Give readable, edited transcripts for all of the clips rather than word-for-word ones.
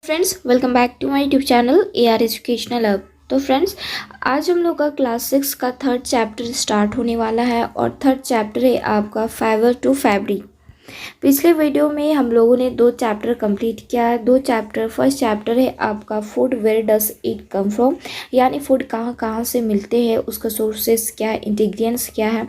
Friends, welcome back to my YouTube channel AR educational hub. तो friends, आज हम लोग का क्लास 6 का थर्ड चैप्टर स्टार्ट होने वाला है और थर्ड चैप्टर है आपका फाइबर टू फैब्रिक। पिछले वीडियो में हम लोगों ने 2 चैप्टर कंप्लीट किया है। 2 चैप्टर, फर्स्ट चैप्टर है आपका food where does it come from, यानी फूड कहाँ कहाँ से मिलते हैं, उसका सोर्सेस क्या है, इंग्रेडिएंट्स क्या है।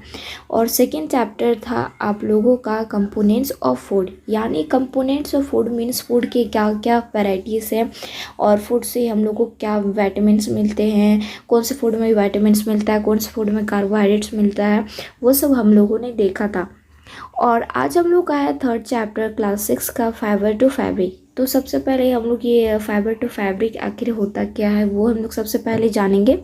और सेकेंड चैप्टर था आप लोगों का कंपोनेंट्स ऑफ फूड, यानी components of food means food के क्या क्या वेराइटीज़ हैं और फूड से हम लोग को क्या विटामिन्स मिलते हैं, कौन से फूड में विटामिन्स मिलता है, कौन से फूड में कार्बोहाइड्रेट्स मिलता है, वो सब हम लोगों ने देखा था। और आज हम लोग का है थर्ड चैप्टर क्लास 6 का फाइबर टू फैब्रिक। तो सबसे पहले हम लोग ये फाइबर टू फैब्रिक आखिर होता क्या है वो हम लोग सबसे पहले जानेंगे।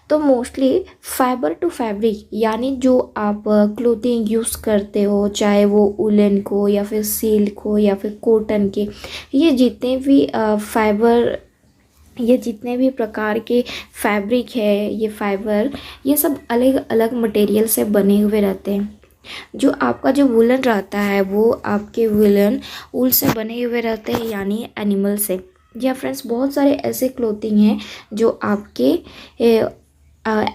तो मोस्टली फाइबर टू फैब्रिक यानी जो आप क्लोथिंग यूज़ करते हो, चाहे वो उलन को या फिर सिल्क हो या फिर कॉटन के, ये जितने भी फाइबर, ये जितने भी प्रकार के फैब्रिक है, ये फाइबर, ये सब अलग अलग मटेरियल से बने हुए रहते हैं। जो आपका जो वुलन रहता है वो आपके वुलन ऊल से बने हुए रहते हैं, यानी एनिमल से। या फ्रेंड्स, बहुत सारे ऐसे क्लोथिंग हैं जो आपके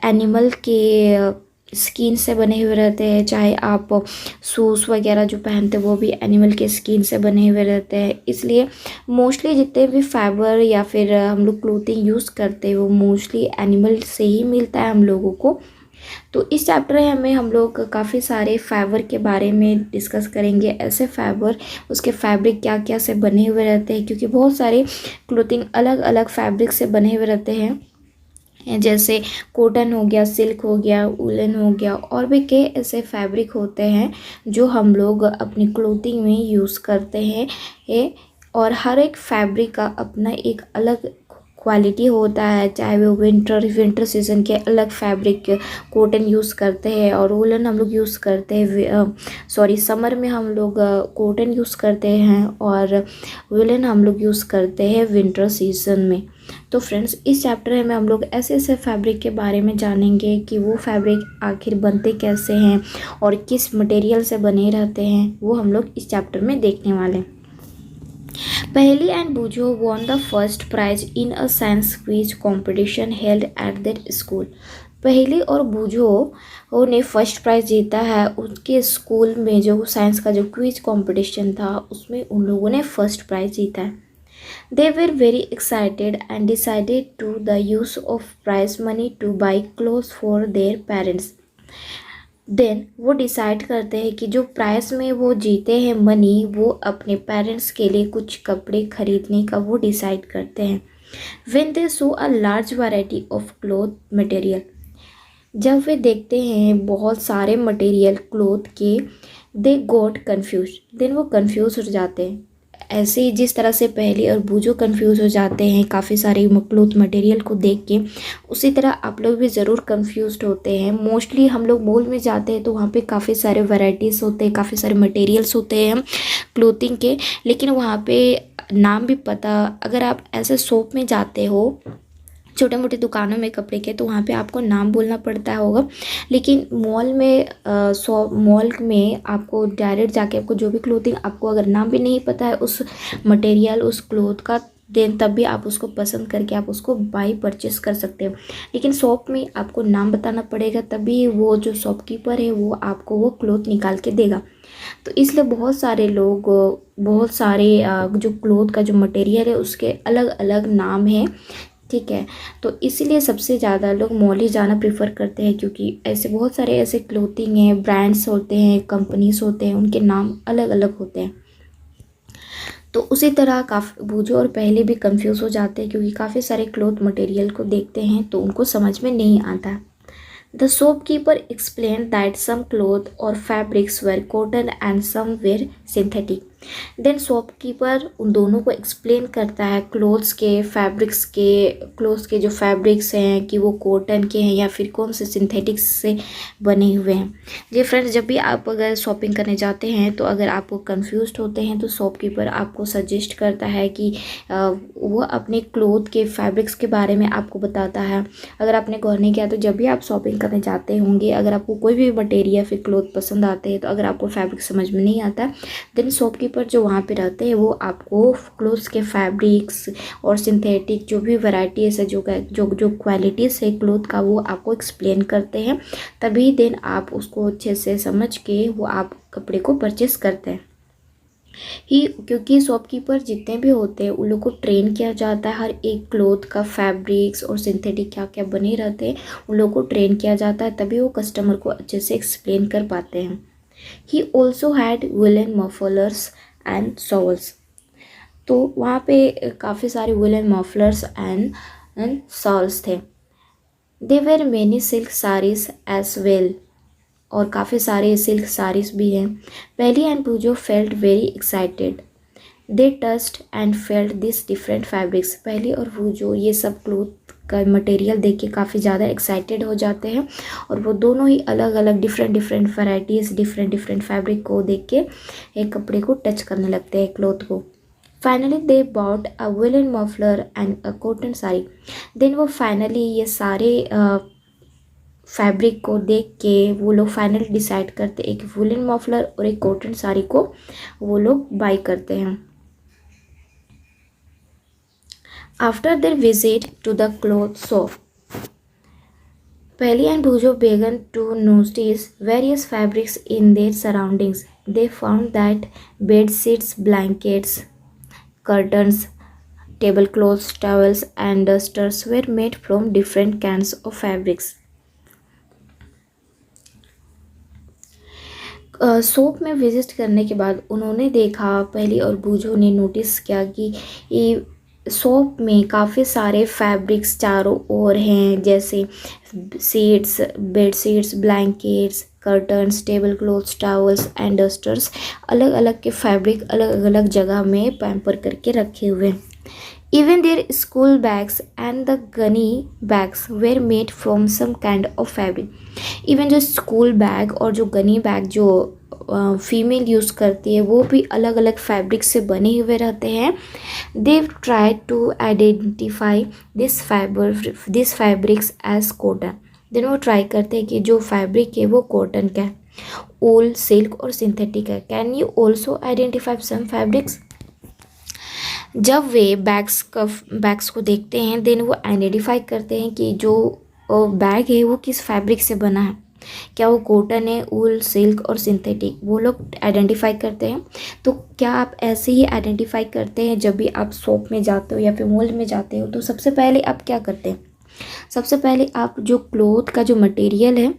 एनिमल के स्किन से बने हुए रहते हैं, चाहे आप शूज़ वगैरह जो पहनते हैं वो भी एनिमल के स्किन से बने हुए रहते हैं। इसलिए मोस्टली जितने भी फाइबर या फिर हम लोग क्लोथिंग यूज़ करते हैं वो मोस्टली एनिमल से ही मिलता है हम लोगों को। तो इस चैप्टर में हम लोग काफ़ी सारे फाइबर के बारे में डिस्कस करेंगे, ऐसे फाइबर, उसके फैब्रिक क्या क्या से बने हुए रहते हैं, क्योंकि बहुत सारे क्लोथिंग अलग अलग फैब्रिक से बने हुए रहते हैं, जैसे कॉटन हो गया, सिल्क हो गया, उलन हो गया, और भी कई ऐसे फैब्रिक होते हैं जो हम लोग अपनी क्लोथिंग में यूज़ करते हैं। और हर एक फैब्रिक का अपना एक अलग क्वालिटी होता है, चाहे वो विंटर सीजन के अलग फैब्रिक कॉटन यूज़ करते हैं और वुलन हम लोग यूज़ करते हैं, समर में हम लोग कॉटन यूज़ करते हैं और वुलन हम लोग यूज़ करते हैं विंटर सीजन में। तो फ्रेंड्स, इस चैप्टर में हम लोग ऐसे ऐसे फैब्रिक के बारे में जानेंगे कि वो फैब्रिक आखिर बनते कैसे हैं और किस मटेरियल से बने रहते हैं, वो हम लोग इस चैप्टर में देखने वाले हैं। Paheli and Bujo won the first prize in a science quiz competition held at their school. पहेली और बूझो ने फर्स्ट प्राइज़ जीता है। उनके स्कूल में जो साइंस का जो क्विज कंपटीशन था उसमें उन लोगों ने फर्स्ट प्राइज़ जीता है। They were very excited and decided to the use of prize money to buy clothes for their parents. Then वो डिसाइड करते हैं कि जो प्राइस में वो जीते हैं मनी, वो अपने पेरेंट्स के लिए कुछ कपड़े खरीदने का वो डिसाइड करते हैं। When they so a large variety of cloth material, जब वे देखते हैं बहुत सारे मटेरियल क्लोथ के, दे गॉट कन्फ्यूज, देन वो कन्फ्यूज हो जाते हैं। ऐसे ही जिस तरह से पहले और बूझो कंफ्यूज हो जाते हैं काफ़ी सारे क्लोथ मटेरियल को देख के, उसी तरह आप लोग भी ज़रूर कंफ्यूज्ड होते हैं। मोस्टली हम लोग मॉल में जाते हैं तो वहाँ पे काफ़ी सारे वैरायटीज़ होते हैं, काफ़ी सारे मटेरियल्स होते हैं क्लोथिंग के, लेकिन वहाँ पे नाम भी पता, अगर आप ऐसे शॉप में जाते हो छोटे मोटे दुकानों में कपड़े के, तो वहाँ पे आपको नाम बोलना पड़ता होगा, लेकिन मॉल में मॉल में आपको डायरेक्ट जाके आपको जो भी क्लोथिंग, आपको अगर नाम भी नहीं पता है उस मटेरियल, उस क्लोथ का, देन तब भी आप उसको पसंद करके आप उसको परचेस कर सकते हो। लेकिन शॉप में आपको नाम बताना पड़ेगा, तभी वो जो शॉपकीपर है वो आपको वो क्लोथ निकाल के देगा। तो इसलिए बहुत सारे लोग, बहुत सारे जो क्लोथ का जो मटेरियल है उसके अलग अलग नाम है, ठीक है। तो इसीलिए सबसे ज़्यादा लोग मॉल ही जाना प्रेफर करते हैं, क्योंकि ऐसे बहुत सारे ऐसे क्लोथिंग हैं, ब्रांड्स होते हैं, कंपनीज होते हैं, उनके नाम अलग अलग होते हैं। तो उसी तरह काफ़ी बूझो और पहले भी कंफ्यूज हो जाते हैं, क्योंकि काफ़ी सारे क्लोथ मटेरियल को देखते हैं तो उनको समझ में नहीं आता। The shopkeeper explained that some cloth or fabrics were cotton and some were synthetic. Then shopkeeper उन दोनों को एक्सप्लेन करता है क्लोथ्स के, फैब्रिक्स के, क्लोथ्स के जो फैब्रिक्स हैं कि वो कॉटन के हैं या फिर कौन से सिंथेटिक्स से बने हुए हैं। जी फ्रेंड्स, जब भी आप अगर शॉपिंग करने जाते हैं तो अगर आपको कंफ्यूज्ड होते हैं तो शॉपकीपर आपको सजेस्ट करता है कि वो अपने क्लोथ के फैब्रिक्स के बारे में आपको बताता है। अगर आपने गौर नहीं किया तो जब भी आप शॉपिंग करने जाते होंगे, अगर आपको कोई भी मटेरियल फिर क्लोथ पसंद आते हैं, तो अगर आपको फैब्रिक समझ में नहीं आता, देन शॉपकीपर शॉपकीपर जो वहाँ पे रहते हैं वो आपको क्लोथ्स के फैब्रिक्स और सिंथेटिक जो भी वैरायटीज़ है, जो जो जो क्वालिटीज़ है क्लोथ का, वो आपको एक्सप्लेन करते हैं। तभी देन आप उसको अच्छे से समझ के वो आप कपड़े को परचेस करते हैं ही, क्योंकि शॉपकीपर जितने भी होते हैं उन लोग को ट्रेन किया जाता है। हर एक क्लोथ का फैब्रिक्स और सिंथेटिक क्या क्या बने रहते हैं उन लोग को ट्रेन किया जाता है, तभी वो कस्टमर को अच्छे से एक्सप्लेन कर पाते हैं। He also had woollen mufflers and shawls. तो वहाँ पे काफ़ी सारे वुलन मफलर्स एंड शॉल्स थे। They were many silk saris as well, और काफ़ी सारे सिल्क साड़ीज भी हैं। Paheli and Boojho felt very excited. They touched and felt this different fabrics. Paheli और पूजो ये सब क्लोथ का मटेरियल देख के काफ़ी ज़्यादा एक्साइटेड हो जाते हैं, और वो दोनों ही अलग अलग different different varieties different different fabric को देख के एक कपड़े को टच करने लगते हैं, क्लोथ को। Finally they bought a woollen muffler and a cotton sari. Then वो फाइनली ये सारे फैब्रिक को देख के वो लोग फाइनली डिसाइड करते, एक वुलन मफलर और एक कॉटन साड़ी को वो लोग बाई करते हैं। After their visit to the cloth shop, Peli and Bhujo began to notice various fabrics in their surroundings. They found that bed sheets, blankets, curtains, tablecloths, towels, and dusters were made from different kinds of fabrics. Shop में visit करने के बाद उन्होंने देखा, पहली और बूझो ने नोटिस किया कि ये शॉप में काफ़ी सारे फैब्रिक्स चारों ओर हैं, जैसे seats, bed sheets, blankets, curtains, table clothes, towels and dusters. अलग अलग के फैब्रिक अलग अलग जगह में पैम्पर करके रखे हुए हैं। Even their school bags and the gunny bags were made from some kind of fabric. Even जो स्कूल बैग और जो गनी बैग जो फीमेल यूज़ करती है वो भी अलग अलग फैब्रिक से बने हुए रहते हैं। They try to identify this fabrics as cotton. Then वो ट्राई करते हैं कि जो फैब्रिक है वो कॉटन का है, वूल, सिल्क और सिंथेटिक है। Can you also identify some fabrics. जब वे बैग्स को देखते हैं देन वो आइडेंटिफाई करते हैं कि जो बैग है वो किस फैब्रिक से बना है, क्या वो कॉटन है, वूल, सिल्क और सिंथेटिक, वो लोग आइडेंटिफाई करते हैं। तो क्या आप ऐसे ही आइडेंटिफाई करते हैं जब भी आप शॉप में जाते हो या फिर मॉल में जाते हो? तो सबसे पहले आप क्या करते हैं, सबसे पहले आप जो क्लॉथ का जो मटेरियल है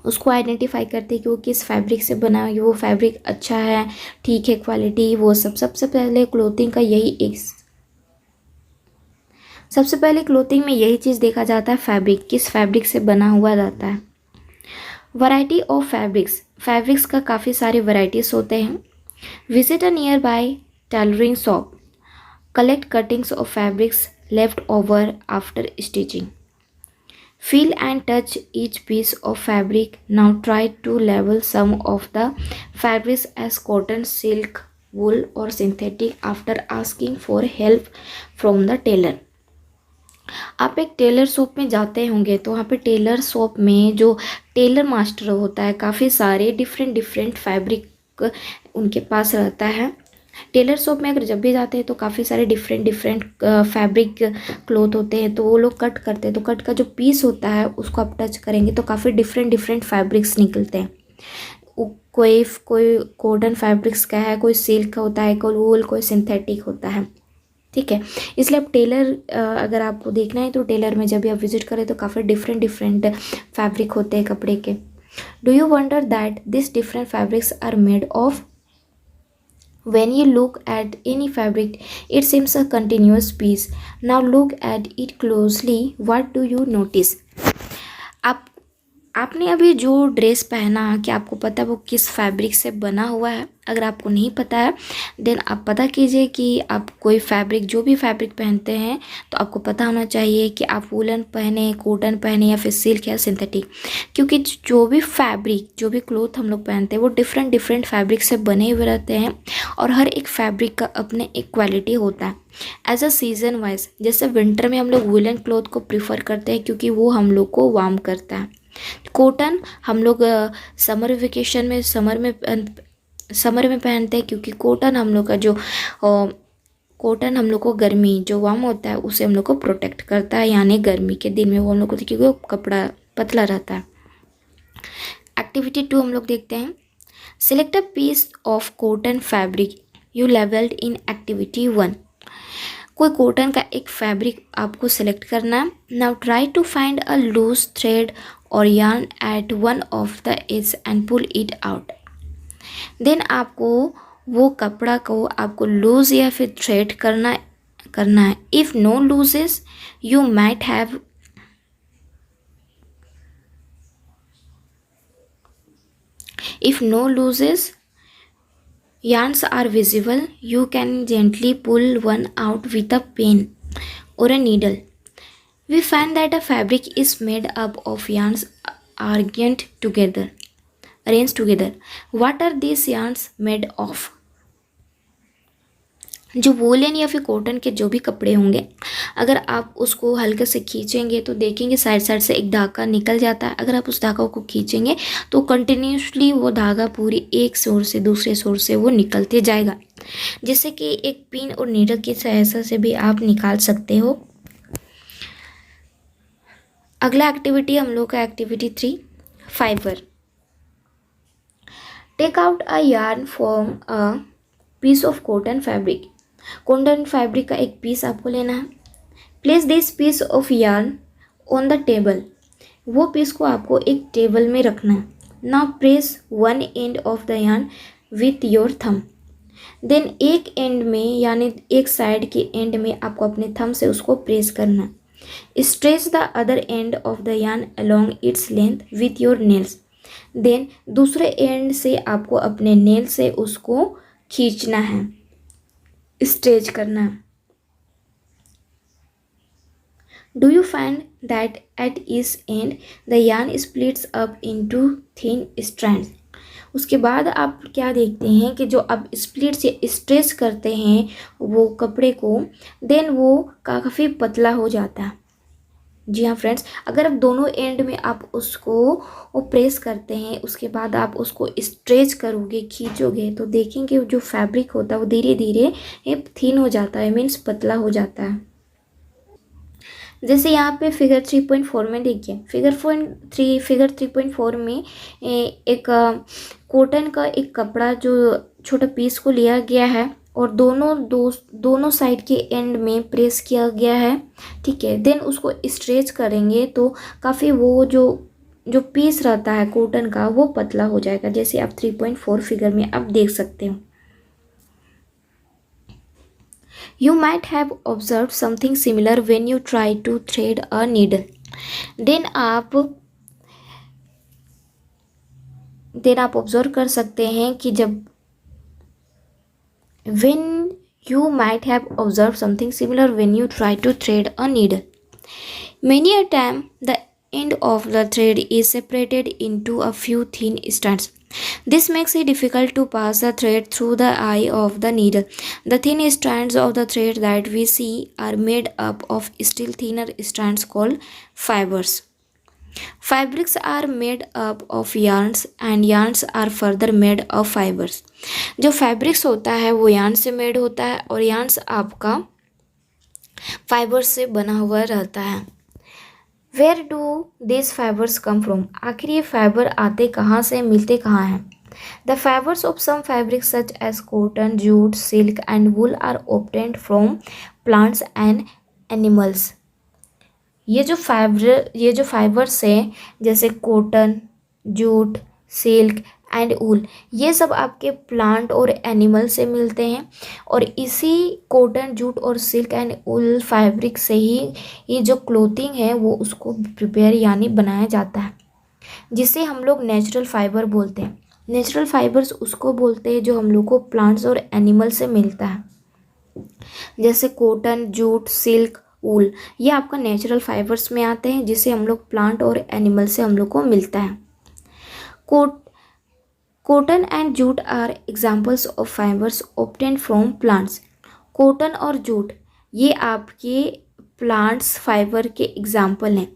उसको आइडेंटिफाई करते हैं कि वो किस फैब्रिक से बना है, वो फैब्रिक अच्छा है, ठीक है, क्वालिटी, वो सब। सबसे पहले क्लोथिंग का यही एक सबसे पहले क्लोथिंग में यही चीज़ देखा जाता है, फैब्रिक किस फैब्रिक से बना हुआ रहता है। वैरायटी ऑफ फैब्रिक्स का काफ़ी सारे वैराइटीज़ होते हैं। Visit a near by tailoring shop, collect cuttings of fabrics left over after stitching, feel and touch each piece of fabric. Now try to label some of the fabrics as cotton, silk, wool or synthetic after asking for help from the tailor. आप एक Taylor shop में जाते होंगे तो वहाँ पे Taylor shop में जो टेलर मास्टर होता है काफ़ी सारे डिफरेंट डिफरेंट फैब्रिक उनके पास रहता है। टेलर शॉप में अगर जब भी जाते हैं तो काफ़ी सारे डिफरेंट डिफरेंट फैब्रिक क्लॉथ होते हैं, तो वो लोग कट करते हैं, तो कट का जो पीस होता है उसको आप टच करेंगे तो काफ़ी डिफरेंट डिफरेंट फैब्रिक्स निकलते हैं। कोई कॉटन फैब्रिक्स का है, कोई सिल्क का होता है, कोई वूल, कोई सिंथेटिक होता है, ठीक है। इसलिए आप टेलर अगर आपको देखना है तो टेलर में जब भी आप विजिट करें तो काफ़ी डिफरेंट डिफरेंट फैब्रिक होते हैं कपड़े के। Do you wonder that this different fabrics are made of. When you look at any fabric, it seems a continuous piece. Now look at it closely. What do you notice? आपने अभी जो dress पहना, क्या आपको पता है वो किस फैब्रिक से बना हुआ है? अगर आपको नहीं पता है देन आप पता कीजिए कि आप कोई फैब्रिक, जो भी फैब्रिक पहनते हैं तो आपको पता होना चाहिए कि आप वूलन पहने, कॉटन पहने या फिर सिल्क या सिंथेटिक, क्योंकि जो भी फैब्रिक, जो भी क्लॉथ हम लोग पहनते हैं वो डिफरेंट डिफरेंट फैब्रिक से बने हुए रहते हैं, और हर एक फैब्रिक का अपने एक क्वालिटी होता है। एज अ सीजन वाइज, जैसे विंटर में हम लोग वूलन क्लॉथ को प्रीफर करते हैं क्योंकि वो हम लोग को वार्म करता है। कॉटन हम लोग समर वेकेशन में, समर में समर में पहनते हैं क्योंकि कॉटन हम लोग का जो कॉटन हम लोग को गर्मी जो वार्म होता है उसे हम लोग को प्रोटेक्ट करता है, यानी गर्मी के दिन में वो हम लोग को क्योंकि वो कपड़ा पतला रहता है। एक्टिविटी 2 हम लोग देखते हैं। Select a piece of cotton fabric you labelled in activity 1। कोई कॉटन का एक फैब्रिक आपको सिलेक्ट करना है। Now try to find a loose thread और yarn at one of the edge and pull it out. Then आपको वो कपड़ा को आपको लूज या फिर थ्रेड करना है। If no looses you might have if no loses yarns are visible, you can gently pull one out with a pen or a needle. We find that a fabric is made up of yarns arranged together. What are these yarns made of? जो woollen या फिर cotton के जो भी कपड़े होंगे, अगर आप उसको हल्के से खींचेंगे तो देखेंगे साइड साइड से एक धागा निकल जाता है। अगर आप उस धागा को खींचेंगे तो कंटिन्यूसली वो धागा पूरी एक छोर से दूसरे छोर से वो निकलते जाएगा, जिससे कि एक पिन और नीडल की सहायता से भी आप निकाल सकते हो। अगला एक्टिविटी हम लोग का activity 3 fibre. Take out a yarn from a piece of cotton fabric. Cotton fabric का एक पीस आपको लेना है। Place this piece of yarn on the table. वो पीस को आपको एक टेबल में रखना है। Now press one end of the yarn with your thumb. Then एक एंड में यानी एक साइड के एंड में आपको अपने थंब से उसको प्रेस करना है। Stretch the other end of the yarn along its length with your nails. Then दूसरे एंड से आपको अपने नेल से उसको खींचना है, स्ट्रेच करना है। Do you find that at each and the yarn splits up into thin strands. उसके बाद आप क्या देखते हैं कि जो आप स्प्लिट से स्ट्रेच करते हैं वो कपड़े को, देन वो काफ़ी पतला हो जाता है। जी हाँ फ्रेंड्स, अगर आप दोनों एंड में आप उसको वो प्रेस करते हैं, उसके बाद आप उसको स्ट्रेच करोगे, खींचोगे, तो देखेंगे जो फैब्रिक होता है वो धीरे धीरे थिन हो जाता है, मीन्स पतला हो जाता है। जैसे यहाँ पे फिगर 3.4 में देखिए, फिगर 3.4 में एक कॉटन का एक कपड़ा जो छोटा पीस को लिया गया है और दोनों साइड के एंड में प्रेस किया गया है, ठीक है। देन उसको स्ट्रेच करेंगे तो काफ़ी वो जो पीस रहता है कॉटन का वो पतला हो जाएगा, जैसे आप 3.4 फिगर में आप देख सकते हो। You might have observed something similar when you try to thread a needle. Then आप ऑब्जर्व कर सकते हैं कि जब when you might have observed something similar when you try to thread a needle. Many a time the end of the thread is separated into a few thin strands. This makes it difficult to pass the thread through the eye of the needle. The thin strands of the thread that we see are made up of still thinner strands called fibers. Fabrics are made up of yarns and yarns are further made of fibers. जो fabrics होता है वो yarn से made होता है और yarns आपका fibers से बना हुआ रहता है। Where do these fibers come from? आखिर ये फाइबर आते कहाँ से, मिलते कहाँ हैं? The fibers of some fabrics such as cotton, jute, silk and wool are obtained from plants and animals. ये जो फाइबर्स हैं जैसे cotton, jute, silk and wool, ये सब आपके प्लांट और एनिमल से मिलते हैं और इसी कॉटन, जूट और सिल्क एंड वूल फैब्रिक से ही ये जो क्लोथिंग है वो उसको प्रिपेयर यानी बनाया जाता है, जिसे हम लोग नेचुरल फाइबर बोलते हैं। नेचुरल फाइबर्स उसको बोलते हैं जो हम लोग को प्लांट्स और एनिमल से मिलता है, जैसे कॉटन, जूट, सिल्क, वूल, ये आपका नेचुरल फाइबर्स में आते हैं जिसे हम लोग प्लांट और एनिमल से हम लोग को मिलता है। Cotton and jute are examples of fibres obtained from plants. Cotton और जूट ये आपके प्लांट्स फाइबर के एग्जाम्पल हैं।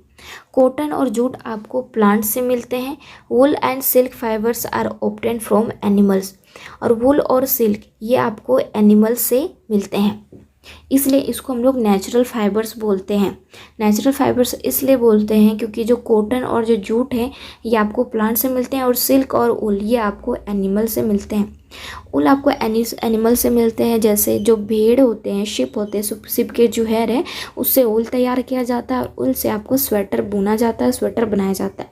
कॉटन और जूट आपको प्लांट से मिलते हैं। Wool and silk fibres are obtained from animals. और वूल और सिल्क ये आपको एनिमल से मिलते हैं, इसलिए इसको हम लोग नेचुरल फाइबर्स बोलते हैं। नेचुरल फाइबर्स इसलिए बोलते हैं क्योंकि जो कॉटन और जो जूट है ये आपको प्लांट से मिलते हैं, और सिल्क और ऊल ये आपको एनिमल से मिलते हैं। ऊल आपको एनिमल से मिलते हैं, जैसे जो भेड़ होते हैं, शिप होते हैं, शिप के जो हेयर है उससे ऊल तैयार किया जाता है, और ऊल से आपको स्वेटर बुना जाता है, स्वेटर बनाया जाता है,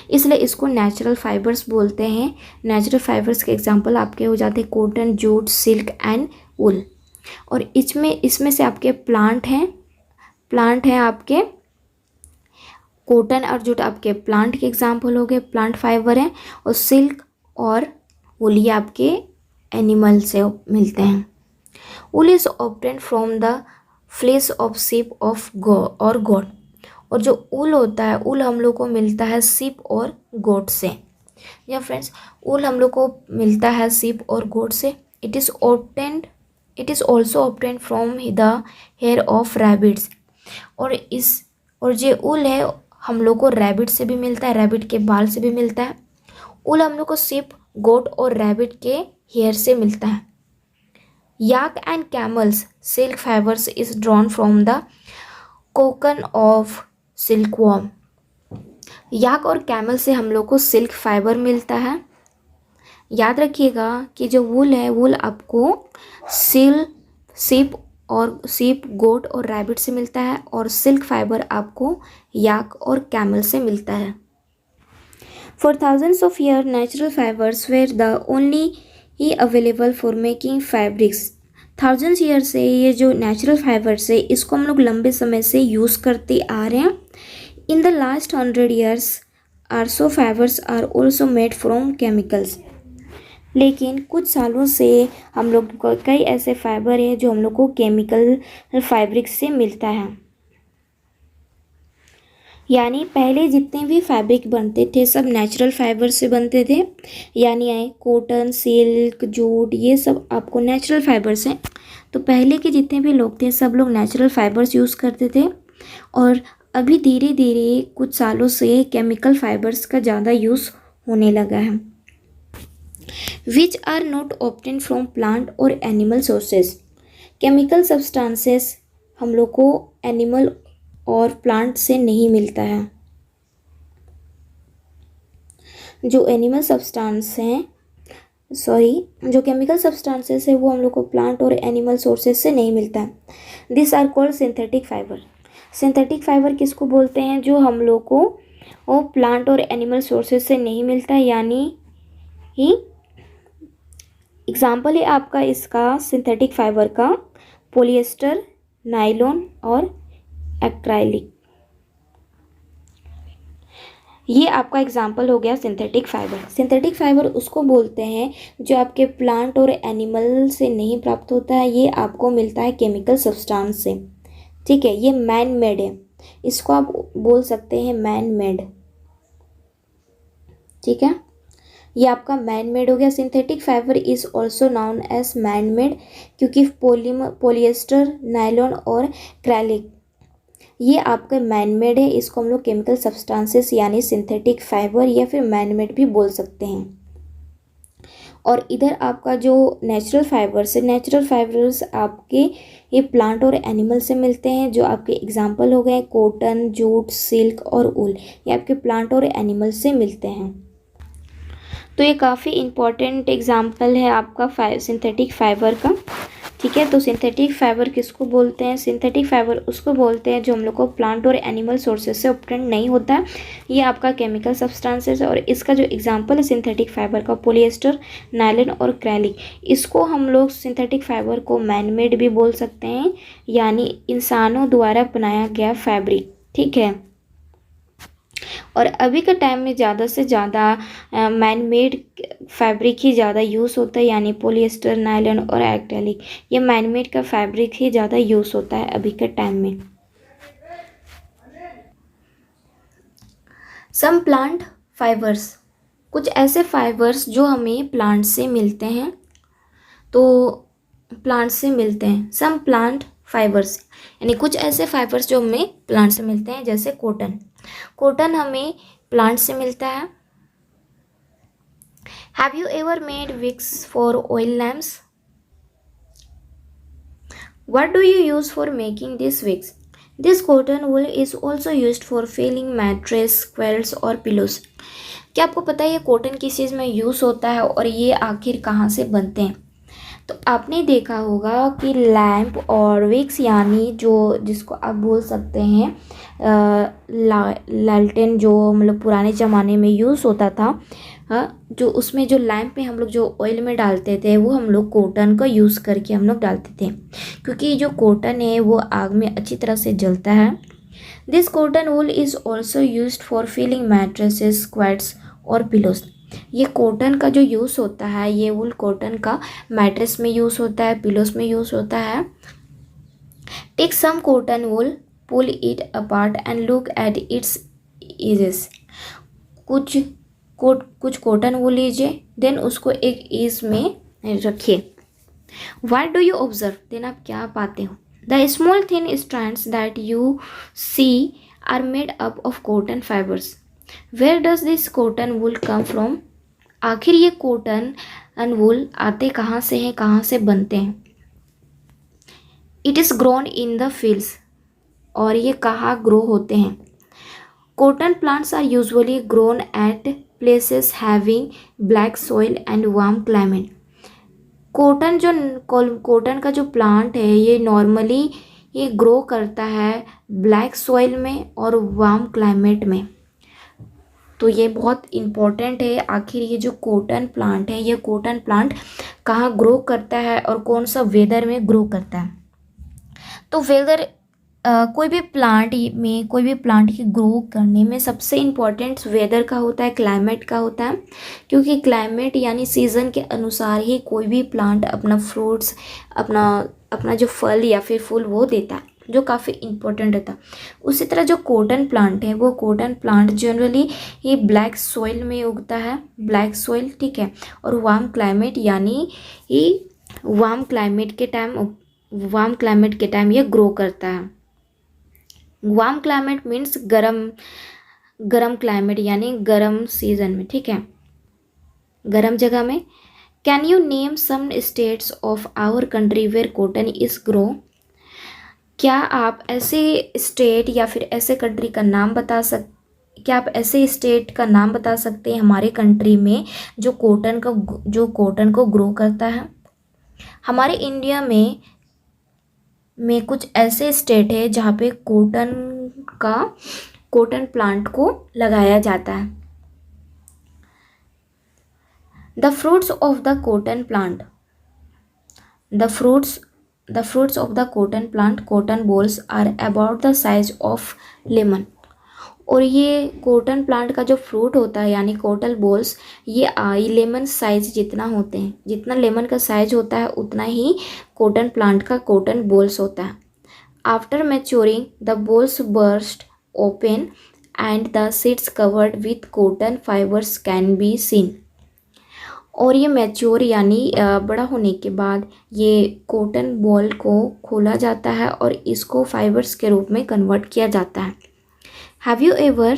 इसलिए इसको नेचुरल फाइबर्स बोलते हैं। नेचुरल फाइबर्स के एग्जांपल आपके हो जाते हैं कॉटन, जूट, सिल्क एंड ऊल। और इसमें से आपके प्लांट हैं आपके कॉटन और जूट आपके प्लांट के एग्जांपल हो गए, प्लांट फाइबर हैं, और सिल्क और ऊल ये आपके एनिमल से मिलते हैं। Wool is obtained from the flesh of sheep of और गोट, और जो ऊल होता है ऊल हम लोग को मिलता है शिप और गोट से। या फ्रेंड्स, ऊल हम लोग को मिलता है शिप और गोट से। It is also obtained from the hair of rabbits, और जो ऊल है हम लोग को रैबिट से भी मिलता है, रैबिट के बाल से भी मिलता है। ऊल हम लोग को शिप, गोट और रैबिट के हेयर से मिलता है। Yak and camels silk fibres is drawn from the cocoon of silkworm. Yak और कैमल से हम लोग को सिल्क फाइबर मिलता है। याद रखिएगा कि जो वूल है वूल आपको शिप, गोट और रैबिट से मिलता है, और सिल्क फाइबर आपको याक और कैमल से मिलता है। For thousands of year natural fibres were the only ही available for making fabrics. Thousands year से ये जो नेचुरल फाइबर्स है इसको हम लोग लंबे समय से यूज़ करते आ रहे हैं। In the last 100 years are fibres are also made from chemicals. लेकिन कुछ सालों से हम लोग को कई ऐसे फाइबर हैं जो हम लोग को केमिकल फैब्रिक से मिलता है। यानी पहले जितने भी फैब्रिक बनते थे सब नेचुरल फाइबर से बनते थे, यानी कॉटन, सिल्क, जूट ये सब आपको नेचुरल फाइबर्स हैं। तो पहले के जितने भी लोग थे सब लोग नेचुरल फाइबर्स यूज़ करते थे, और अभी धीरे धीरे कुछ सालों से केमिकल फाइबर्स का ज़्यादा यूज़ होने लगा है, which are not obtain from plant और एनिमल सोर्सेज। केमिकल सब्सटेंसेस हम लोग को एनिमल और प्लांट से नहीं मिलता है। जो केमिकल सब्सटेंसेस है वो हम लोग को प्लांट और एनिमल सोर्सेज से नहीं मिलता है। This are called synthetic fibre. Synthetic fibre किसको बोलते हैं? जो हम लोग को वो प्लांट और एनिमल सोर्सेज से नहीं मिलता है, यानी ही एग्जाम्पल है आपका इसका सिंथेटिक फाइबर का पॉलिएस्टर, नायलॉन और एक्राइलिक। ये आपका एग्जाम्पल हो गया सिंथेटिक फाइबर। सिंथेटिक फाइबर उसको बोलते हैं जो आपके प्लांट और एनिमल से नहीं प्राप्त होता है, ये आपको मिलता है केमिकल सब्सटेंस से। ठीक है, ये मैन मेड है, इसको आप बोल सकते हैं मैन मेड। ठीक है, ये आपका मैन मेड हो गया। Synthetic fibre is also known as man made क्योंकि पॉलिएस्टर, नायलॉन और एक्राइलिक ये आपका मैन मेड है। इसको हम लोग केमिकल सब्सटेंसेस यानी सिंथेटिक फाइबर या फिर मैन मेड भी बोल सकते हैं। और इधर आपका जो नेचुरल फाइबर्स है, नेचुरल फाइबर्स आपके ये प्लांट और एनिमल से मिलते हैं, जो आपके एग्जाम्पल हो गए कॉटन, जूट, सिल्क और ऊल, ये आपके प्लांट और एनिमल से मिलते हैं। तो ये काफ़ी इम्पॉर्टेंट एग्जाम्पल है आपका सिंथेटिक फाइबर का। ठीक है, तो सिंथेटिक फाइबर किसको बोलते हैं? सिंथेटिक फाइबर उसको बोलते हैं जो हम लोग को प्लांट और एनिमल सोर्सेज से ऑब्टेन नहीं होता है, ये आपका केमिकल सब्सटेंसेस है। और इसका जो एग्जांपल है सिंथेटिक फाइबर का पॉलिएस्टर, नायलॉन और एक्राइलिक, इसको हम लोग सिंथेटिक फाइबर को मैन मेड भी बोल सकते हैं, यानी इंसानों द्वारा बनाया गया फैब्रिक। ठीक है, और अभी के टाइम में ज़्यादा से ज़्यादा मैन मेड फैब्रिक ही ज़्यादा यूज़ होता है, यानी पॉलिएस्टर, नायलॉन और एक्रेलिक, ये मैन मेड का फैब्रिक ही ज़्यादा यूज़ होता है अभी के टाइम में। सम प्लांट फाइबर्स, कुछ ऐसे फाइबर्स जो हमें प्लांट से मिलते हैं, तो प्लांट से मिलते हैं। सम प्लांट फाइबर्स यानी कुछ ऐसे फाइबर्स जो हमें प्लांट से मिलते हैं, जैसे कॉटन। कॉटन हमें प्लांट से मिलता है। Have you ever made wigs for oil lamps? What do you use for making these wigs? This cotton wool is also used for filling mattress, quilts और pillows. क्या आपको पता है ये कॉटन किस चीज़ में यूज़ होता है और ये आखिर कहाँ से बनते हैं? तो आपने देखा होगा कि लैंप और विक्स यानी जो जिसको आप बोल सकते हैं लालटेन जो मतलब पुराने ज़माने में यूज़ होता था। जो उसमें जो लैंप में हम लोग जो ऑयल में डालते थे वो हम लोग कॉटन का यूज़ करके हम लोग डालते थे, क्योंकि जो कॉटन है वो आग में अच्छी तरह से जलता है। This cotton wool is also use for filling mattresses, quilts और पिलोस। ये कॉटन का जो यूज़ होता है ये वूल कॉटन का मैट्रेस में यूज़ होता है, पिलोस में यूज़ होता है। Take some cotton wool, pull it apart and look at its edges. कुछ कॉटन वूल लीजिए, देन उसको एक एज में रखिए। What do you observe? Then आप क्या पाते हो? The small thin strands that you see are made up of cotton fibres. Where does this cotton wool come from? आखिर ये कॉटन एंड वूल आते कहाँ से हैं, कहाँ से बनते हैं? It is grown in the fields. और ये कहाँ ग्रो होते हैं? Cotton plants are usually grown at places having black soil and warm climate. Cotton का जो प्लांट है ये नॉर्मली ये ग्रो करता है ब्लैक सॉइल में और वार्म क्लाइमेट में। तो ये बहुत इम्पोर्टेंट है, आखिर ये जो कॉटन प्लांट है ये कॉटन प्लांट कहाँ ग्रो करता है और कौन सा वेदर में ग्रो करता है। तो वेदर कोई भी प्लांट की ग्रो करने में सबसे इम्पोर्टेंट वेदर का होता है, क्लाइमेट का होता है, क्योंकि क्लाइमेट यानी सीज़न के अनुसार ही कोई भी प्लांट अपना फ्रूट्स, अपना जो फल या फिर फूल वो देता है, जो काफ़ी इम्पोर्टेंट रहता है। उसी तरह जो कॉटन प्लांट है वो कॉटन प्लांट जनरली ये ब्लैक सॉइल में उगता है, ब्लैक सॉइल, ठीक है, और वार्म क्लाइमेट यानी ये वार्म क्लाइमेट के टाइम ये ग्रो करता है। वार्म क्लाइमेट मीन्स गरम क्लाइमेट यानी गरम सीजन में, ठीक है, गरम जगह में। Can you name some states of our country where cotton is grow? क्या आप ऐसे स्टेट या फिर ऐसे कंट्री का नाम बता सकते हैं हमारे कंट्री में जो कॉटन को ग्रो करता है? हमारे इंडिया में कुछ ऐसे स्टेट है जहाँ पे कॉटन प्लांट को लगाया जाता है। The fruits of the cotton plant, the fruits of the cotton plant, cotton balls are about the size of lemon। और ये कॉटन प्लांट का जो फ्रूट होता है यानी कॉटन बॉल्स ये लेमन साइज जितना होते हैं, जितना लेमन का साइज होता है उतना ही कॉटन प्लांट का कॉटन बॉल्स होता है। After maturing the balls burst open and the seeds covered with cotton fibres can be seen. और ये मैच्योर यानी बड़ा होने के बाद ये कॉटन बॉल को खोला जाता है और इसको फाइबर्स के रूप में कन्वर्ट किया जाता है। Have you ever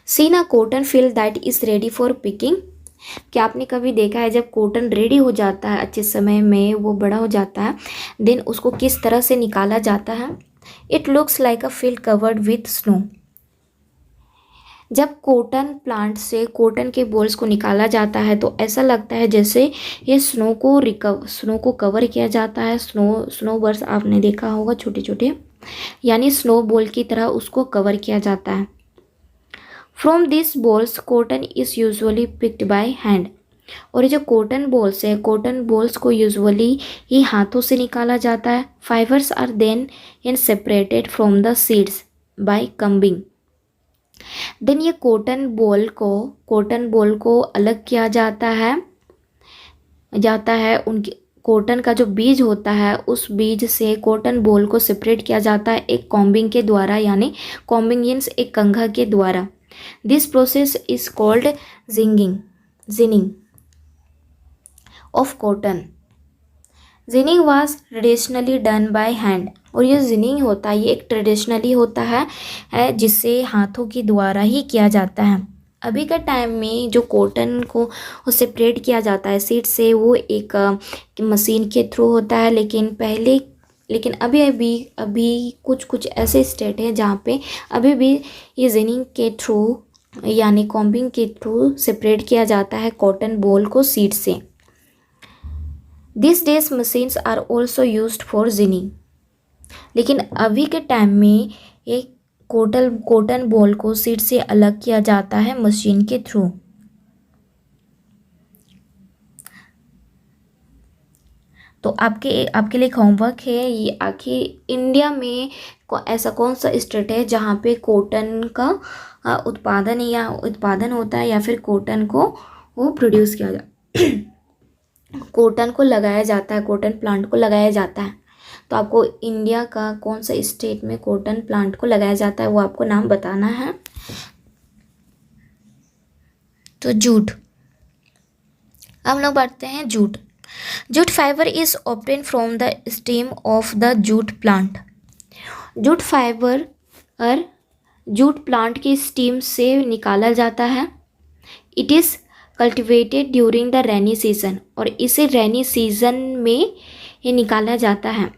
seen a cotton field that is ready for picking? क्या आपने कभी देखा है जब कॉटन रेडी हो जाता है, अच्छे समय में वो बड़ा हो जाता है, देन उसको किस तरह से निकाला जाता है? It looks like a field covered with snow. जब कॉटन प्लांट से कॉटन के बॉल्स को निकाला जाता है तो ऐसा लगता है जैसे ये स्नो को कवर किया जाता है। स्नो बर्ड्स आपने देखा होगा, छोटे छोटे, यानी स्नो बॉल की तरह उसको कवर किया जाता है। From this balls cotton is usually picked by hand. और ये जो कॉटन बॉल्स है, कॉटन बॉल्स को यूजुअली ही हाथों से निकाला जाता है। Fibres are then separated from the seeds by combing. Then ये कॉटन बॉल को अलग किया जाता है उनके कॉटन का जो बीज होता है उस बीज से कॉटन बॉल को सेपरेट किया जाता है एक कॉम्बिंग के द्वारा, यानी कॉम्बिंग मीन्स एक कंघा के द्वारा। This process is called ginning of cotton. Ginning was traditionally done by hand. और ये जिनिंग होता है ये एक ट्रेडिशनली होता है जिसे हाथों के द्वारा ही किया जाता है। अभी का टाइम में जो कॉटन को सेपरेट किया जाता है सीड से, वो एक मशीन के थ्रू होता है। लेकिन अभी अभी अभी कुछ कुछ ऐसे स्टेट हैं जहाँ पे अभी भी ये जिनिंग के थ्रू यानी कॉम्बिंग के थ्रू सेपरेट किया जाता है कॉटन बॉल को सीड से। This days machines are also used for ginning. लेकिन अभी के टाइम में एक कॉटन बॉल को सीड से अलग किया जाता है मशीन के थ्रू। तो आपके लिए एक होमवर्क है ये, आखिर इंडिया में ऐसा कौन सा स्टेट है जहाँ पे कॉटन का उत्पादन होता है या फिर कॉटन को वो प्रोड्यूस किया कॉटन को लगाया जाता है, कॉटन प्लांट को लगाया जाता है। तो आपको इंडिया का कौन सा स्टेट में कॉटन प्लांट को लगाया जाता है वो आपको नाम बताना है। तो जूट, हम लोग बढ़ते हैं jute. Jute fibre is obtain from the stem of the jute plant. Jute fibre jute plant की स्टीम से निकाला जाता है। It is cultivated during the rainy season, और इसे रेनी सीजन में ये निकाला जाता है।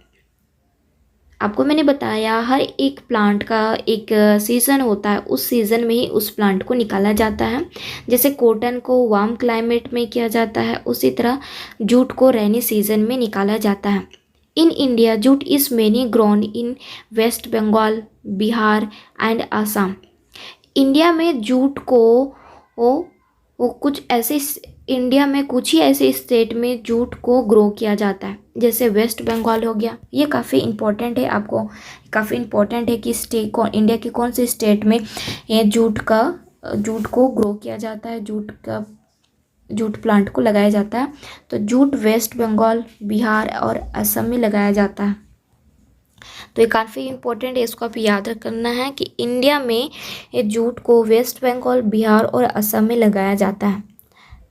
आपको मैंने बताया हर एक प्लांट का एक सीज़न होता है, उस सीज़न में ही उस प्लांट को निकाला जाता है। जैसे कॉटन को वार्म क्लाइमेट में किया जाता है, उसी तरह जूट को रेनी सीजन में निकाला जाता है। In India jute is many grown in West Bengal, Bihar and Assam. India में जूट को इंडिया में कुछ ही ऐसे स्टेट में जूट को ग्रो किया जाता है, जैसे वेस्ट बंगाल हो गया। ये काफ़ी इम्पोर्टेंट है, आपको काफ़ी इम्पोर्टेंट है कि इंडिया के कौन से स्टेट में ये जूट को ग्रो किया जाता है, जूट प्लांट को लगाया जाता है। तो जूट वेस्ट बंगाल, बिहार और असम में लगाया जाता है। तो ये काफ़ी इम्पोर्टेंट है, इसको आप याद रखना है कि इंडिया में ये जूट को वेस्ट बंगाल, बिहार और असम में लगाया जाता है।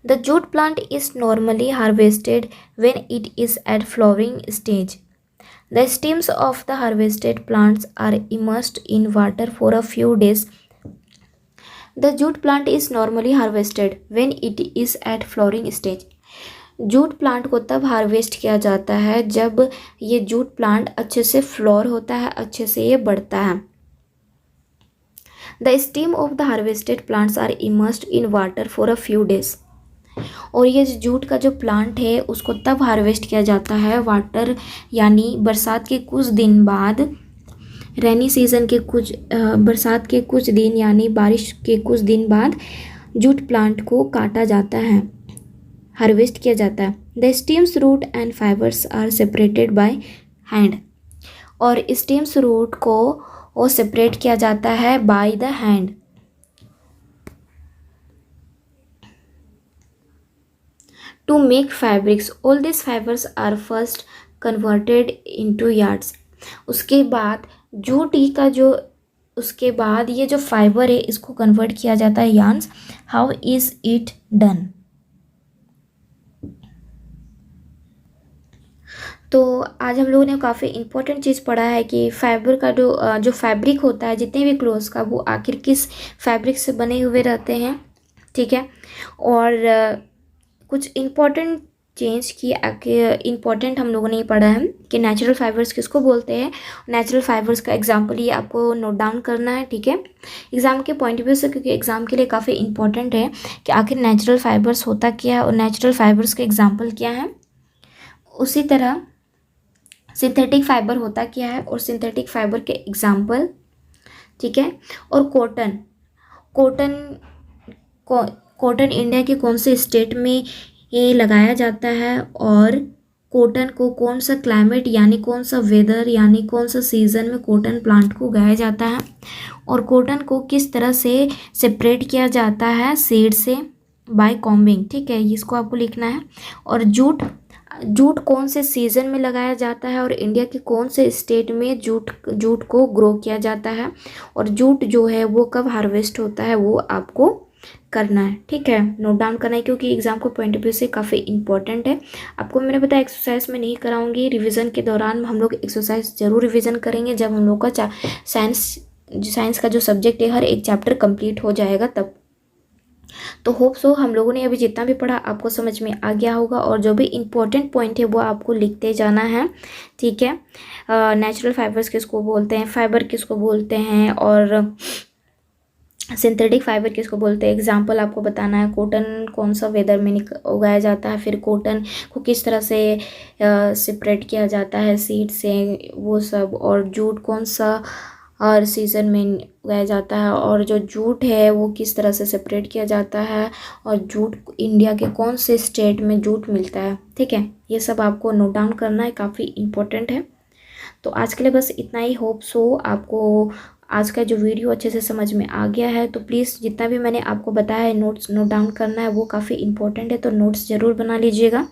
The jute plant is normally harvested when it is at flowering stage. The stems of the harvested plants are immersed in water for a few days. The jute plant is normally harvested when it is at flowering stage. Jute plant को तब harvest किया जाता है जब ये jute plant अच्छे से floor होता है, अच्छे से ये बढ़ता है। The stem of the harvested plants are immersed in water for a few days. और ये जूट का जो प्लांट है उसको तब हार्वेस्ट किया जाता है वाटर यानी बरसात के कुछ दिन बाद, रेनी सीजन के बरसात के कुछ दिन यानी बारिश के कुछ दिन बाद जूट प्लांट को काटा जाता है, हार्वेस्ट किया जाता है। The stems, root and fibres are separated by hand. और स्टेम्स, रूट को वो सेपरेट किया जाता है by the hand. To make fabrics, all these fibers are first converted into yards। उसके बाद उसके बाद ये जो फाइबर है इसको कन्वर्ट किया जाता है yarns. How is it done? तो आज हम लोगों ने काफ़ी इम्पोर्टेंट चीज़ पढ़ा है कि फाइबर का जो फैब्रिक होता है, जितने भी क्लोथ्स का, वो आखिर किस फैब्रिक से बने हुए रहते हैं, ठीक है। और कुछ इम्पॉर्टेंट चेंज की इम्पॉर्टेंट हम लोगों ने पढ़ा है कि नेचुरल फाइबर्स किसको बोलते हैं। नेचुरल फाइबर्स का एग्जांपल ये आपको नोट डाउन करना है, ठीक है, एग्ज़ाम के पॉइंट ऑफ व्यू से, क्योंकि एग्ज़ाम के लिए काफ़ी इम्पॉर्टेंट है कि आखिर नेचुरल फाइबर्स होता क्या है और नेचुरल फाइबर्स के एग्जाम्पल क्या है। उसी तरह सिंथेटिक फाइबर होता क्या है और सिंथेटिक फाइबर के एग्जाम्पल, ठीक है। और कॉटन इंडिया के कौन से स्टेट में ये लगाया जाता है, और कॉटन को कौन सा क्लाइमेट यानी कौन सा वेदर यानी कौन सा सीज़न में कॉटन प्लांट को उगाया जाता है, और कॉटन को किस तरह से सेपरेट किया जाता है सीड से बाय कॉम्बिंग, ठीक है, इसको आपको लिखना है। और जूट कौन से सीज़न में लगाया जाता है और इंडिया के कौन से स्टेट में जूट को ग्रो किया जाता है, और जूट जो है वो कब हार्वेस्ट होता है वो आपको करना है, ठीक है, नोट डाउन करना है, क्योंकि एग्जाम को पॉइंट ऑफ व्यू से काफ़ी इंपॉर्टेंट है। आपको मैंने बताया एक्सरसाइज में नहीं कराऊंगी, रिवीजन के दौरान हम लोग एक्सरसाइज जरूर रिवीजन करेंगे जब हम लोग का साइंस का जो सब्जेक्ट है हर एक चैप्टर कंप्लीट हो जाएगा तब। तो होप सो हम लोगों ने अभी जितना भी पढ़ा आपको समझ में आ गया होगा, और जो भी इम्पोर्टेंट पॉइंट है वो आपको लिखते जाना है, ठीक है। नेचुरल फाइबर्स किसको बोलते हैं, फाइबर किसको बोलते हैं, और सिंथेटिक फाइबर किसको बोलते हैं। एग्जाम्पल आपको बताना है, कॉटन कौन सा वेदर में उगाया जाता है, फिर कॉटन को किस तरह से सेपरेट किया जाता है सीड से, वो सब। और जूट कौन सा और सीज़न में उगाया जाता है, और जो जूट है वो किस तरह से सेपरेट किया जाता है, और जूट इंडिया के कौन से स्टेट में जूट मिलता है, ठीक है। ये सब आपको नोट डाउन करना है, काफ़ी इम्पोर्टेंट है। तो आज के लिए बस इतना ही। होप सो आपको आज का जो वीडियो अच्छे से समझ में आ गया है। तो प्लीज़ जितना भी मैंने आपको बताया है नोट्स नोट डाउन करना है, वो काफ़ी इंपॉर्टेंट है, तो नोट्स ज़रूर बना लीजिएगा।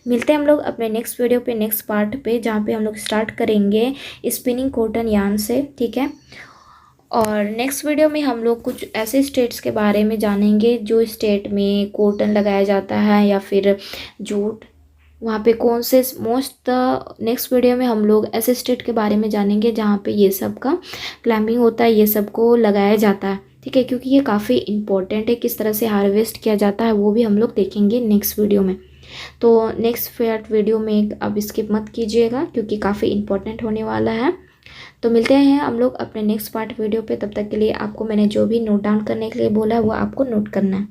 मिलते हैं हम लोग अपने नेक्स्ट वीडियो पे, नेक्स्ट पार्ट पे, जहाँ पे हम लोग स्टार्ट करेंगे स्पिनिंग कॉटन यार्न से, ठीक है। और नेक्स्ट वीडियो में हम लोग कुछ ऐसे स्टेट्स के बारे में जानेंगे जो स्टेट में कॉटन लगाया जाता है या फिर जूट, वहाँ पे कौन से मोस्ट। नेक्स्ट वीडियो में हम लोग ऐसे स्टेट के बारे में जानेंगे जहाँ पे ये सब का क्लाइंबिंग होता है, ये सब को लगाया जाता है, ठीक है। क्योंकि ये काफ़ी इंपॉर्टेंट है, किस तरह से हार्वेस्ट किया जाता है वो भी हम लोग देखेंगे नेक्स्ट वीडियो में। तो नेक्स्ट वीडियो में अब स्किप मत कीजिएगा, क्योंकि काफ़ी इंपॉर्टेंट होने वाला है। तो मिलते हैं हम लोग अपने नेक्स्ट पार्ट वीडियो पे। तब तक के लिए आपको मैंने जो भी नोट डाउन करने के लिए बोला है वो आपको नोट करना है।